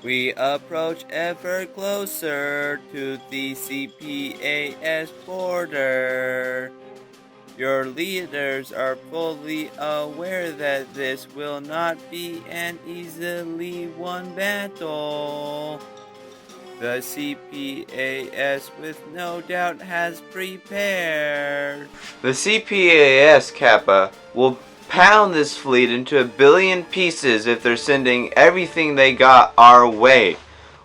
We approach ever closer to the CPAS border. Your leaders are fully aware that this will not be an easily won battle. The CPAS with no doubt has prepared. The CPAS, Kappa, will pound this fleet into 1 billion pieces if they're sending everything they got our way,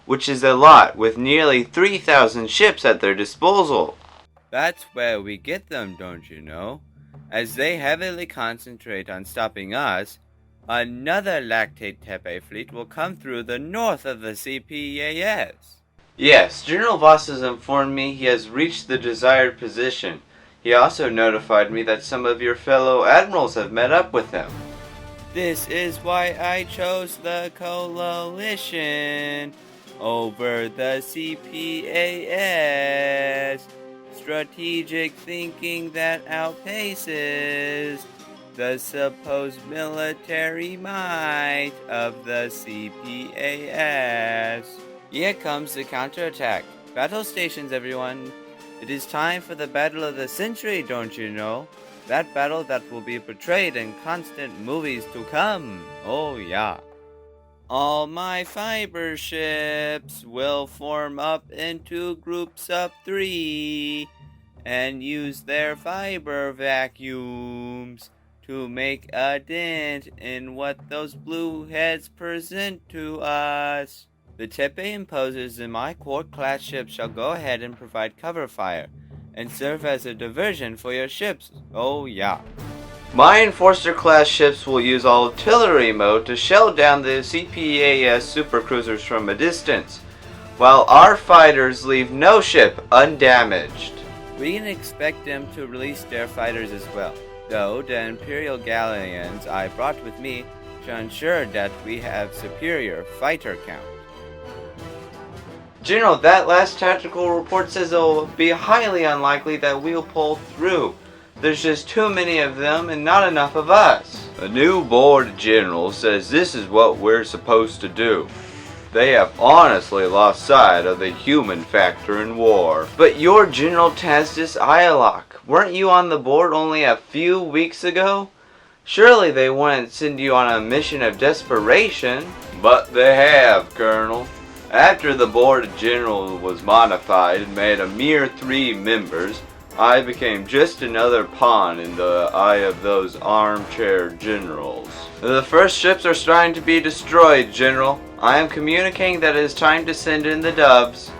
which is a lot with nearly 3,000 ships at their disposal. That's where we get them, don't you know? As they heavily concentrate on stopping us, another lactate tepe fleet will come through the north of the CPAS. Yes, General Voss has informed me he has reached the desired position. He also notified me that some of your fellow admirals have met up with him. This is why I chose the coalition over the CPAS. Strategic thinking that outpaces the supposed military might of the CPAS. Here comes the counterattack. Battle stations, everyone. It is time for the battle of the century, don't you know? That battle that will be portrayed in constant movies to come. Oh yeah. All my fiber ships will form up into groups of 3 and use their fiber vacuums to make a dent in what those blue heads present to us. The Tepe imposers in my Quark-class ships shall go ahead and provide cover fire and serve as a diversion for your ships. Oh yeah. My Enforcer-class ships will use artillery mode to shell down the CPAS supercruisers from a distance, while our fighters leave no ship undamaged. We can expect them to release their fighters as well, though the Imperial Galleons I brought with me to ensure that we have superior fighter count. General, that last tactical report says it will be highly unlikely that we'll pull through. There's just too many of them and not enough of us. The new board general says this is what we're supposed to do. They have honestly lost sight of the human factor in war. But you're General Tasdis Ialok. Weren't you on the board only a few weeks ago? Surely they wouldn't send you on a mission of desperation. But they have, Colonel. After the board general was modified and made a mere 3 members, I became just another pawn in the eye of those armchair generals. The first ships are starting to be destroyed, General. I am communicating that it is time to send in the dubs.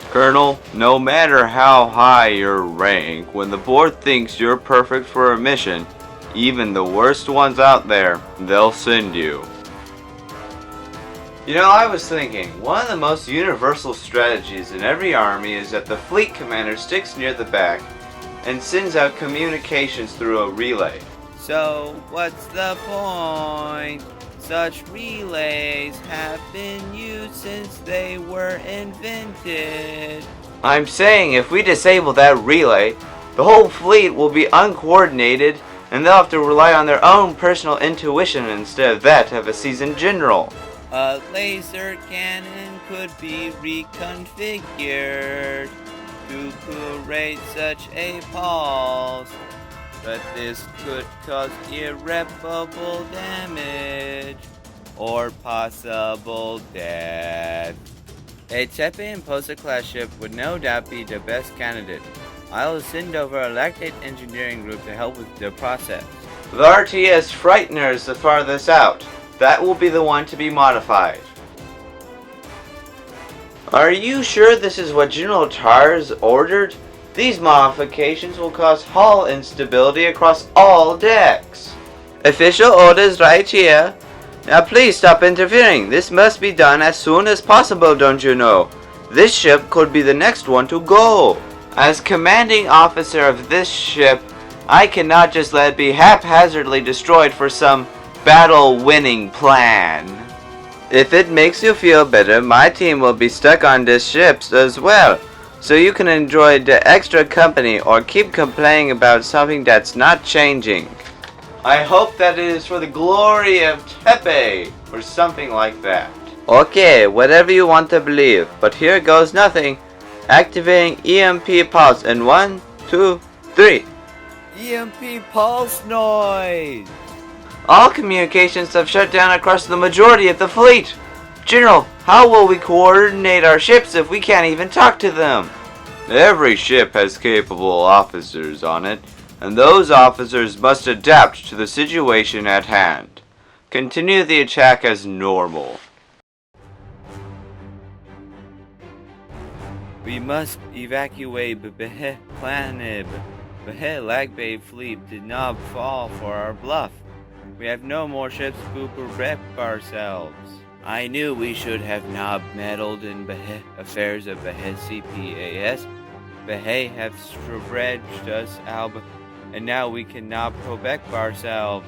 Colonel, no matter how high your rank, when the board thinks you're perfect for a mission, even the worst ones out there, they'll send you. You know, I was thinking, one of the most universal strategies in every army is that the fleet commander sticks near the back and sends out communications through a relay. So, what's the point? Such relays have been used since they were invented. I'm saying if we disable that relay, the whole fleet will be uncoordinated and they'll have to rely on their own personal intuition instead of that of a seasoned general. A laser cannon could be reconfigured to create such a pulse, but this could cause irreparable damage or possible death. A Tepe Imposter class ship would no doubt be the best candidate. I will send over a lactate engineering group to help with the process. The RTS Frightener is the farthest out. That will be the one to be modified. Are you sure this is what General Tars ordered? These modifications will cause hull instability across all decks. Official orders right here. Now please stop interfering. This must be done as soon as possible, don't you know? This ship could be the next one to go. As commanding officer of this ship, I cannot just let it be haphazardly destroyed for some battle-winning plan. If it makes you feel better, my team will be stuck on this ship as well, so you can enjoy the extra company or keep complaining about something that's not changing. I hope that it is for the glory of Tepe, or something like that. Okay, whatever you want to believe, but here goes nothing. Activating EMP pulse in 1, 2, 3. EMP pulse noise! All communications have shut down across the majority of the fleet. General, how will we coordinate our ships if we can't even talk to them? Every ship has capable officers on it, and those officers must adapt to the situation at hand. Continue the attack as normal. We must evacuate Behe Planib. Behe Lagbay fleet did not fall for our bluff. We have no more ships to protect ourselves. I knew we should have not meddled in Behe affairs of Behe CPAS. Behe have stretched us out, and now we cannot protect ourselves.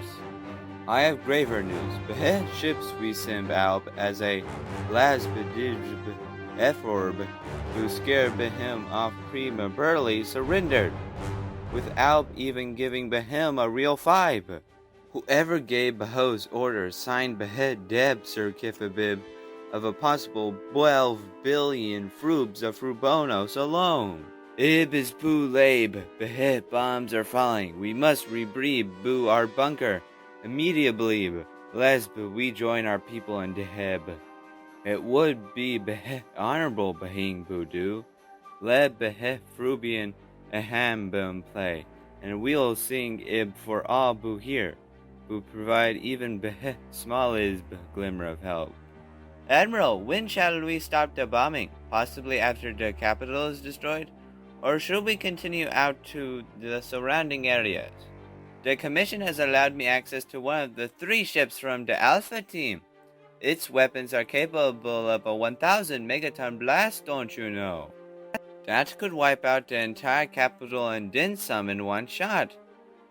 I have graver news. Behe ships we send out as a lasbedij F-orb who scared Behem off prematurely surrendered, without even giving Behem a real five. Whoever gave Beho's orders signed Behe Deb Sir Kifabib of a possible 12 billion frubs of Frubonos alone. Ib is boo labe, Behe bombs are falling. We must rebreed boo our bunker immediately, lest we join our people in Deheb. It would be honorable Behing Budu. Let Beheh Frubian Aham Boom play, and we'll sing Ib for all Bu here, who provide even Beheh smallest glimmer of help. Admiral, when shall we stop the bombing? Possibly after the capital is destroyed? Or should we continue out to the surrounding areas? The Commission has allowed me access to one of the 3 ships from the Alpha team. Its weapons are capable of a 1,000 megaton blast, don't you know? That could wipe out the entire capital and then some in one shot.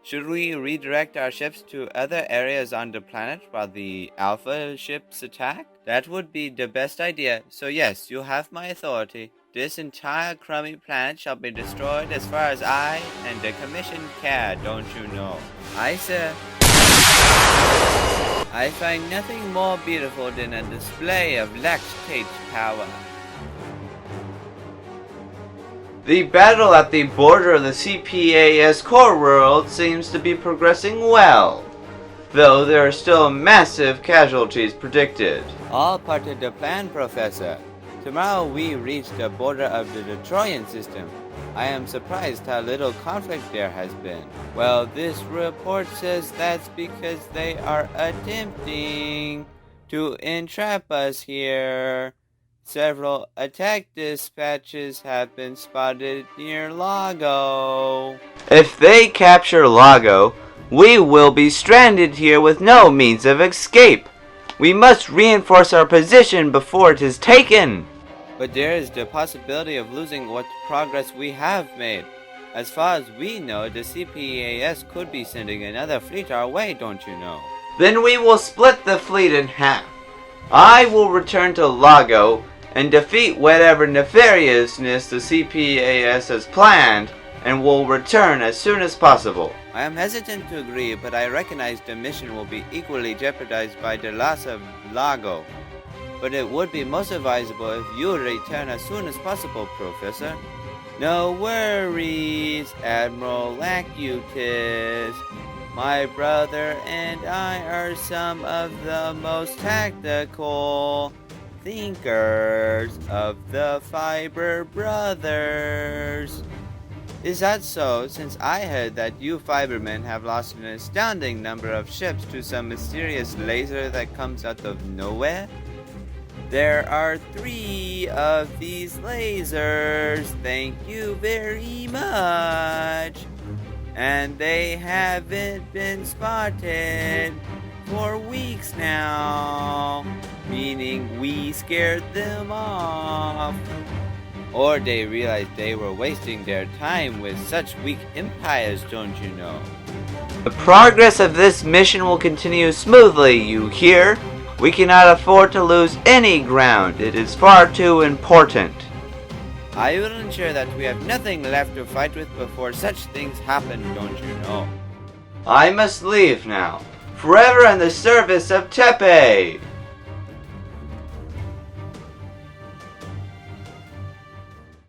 Should we redirect our ships to other areas on the planet while the Alpha ships attack? That would be the best idea, so yes, you have my authority. This entire crummy planet shall be destroyed as far as I and the Commission care, don't you know? Aye, sir. I find nothing more beautiful than a display of lactate power. The battle at the border of the CPAS core world seems to be progressing well, though there are still massive casualties predicted. All part of the plan, Professor. Tomorrow we reach the border of the Detroyan system. I am surprised how little conflict there has been. Well, this report says that's because they are attempting to entrap us here. Several attack dispatches have been spotted near Lago. If they capture Lago, we will be stranded here with no means of escape. We must reinforce our position before it is taken. But there is the possibility of losing what progress we have made. As far as we know, the CPAS could be sending another fleet our way, don't you know? Then we will split the fleet in half. I will return to Lago and defeat whatever nefariousness the CPAS has planned, and will return as soon as possible. I am hesitant to agree, but I recognize the mission will be equally jeopardized by the loss of Lago. But it would be most advisable if you return as soon as possible, Professor. No worries, Admiral Lacutus. My brother and I are some of the most tactical thinkers of the Fiber Brothers. Is that so, since I heard that you Fibermen have lost an astounding number of ships to some mysterious laser that comes out of nowhere? There are 3 of these lasers, thank you very much. And they haven't been spotted for weeks now, meaning we scared them off. Or they realized they were wasting their time with such weak empires, don't you know? The progress of this mission will continue smoothly, you hear? We cannot afford to lose any ground. It is far too important. I will ensure that we have nothing left to fight with before such things happen, don't you know? I must leave now. Forever in the service of Tepe!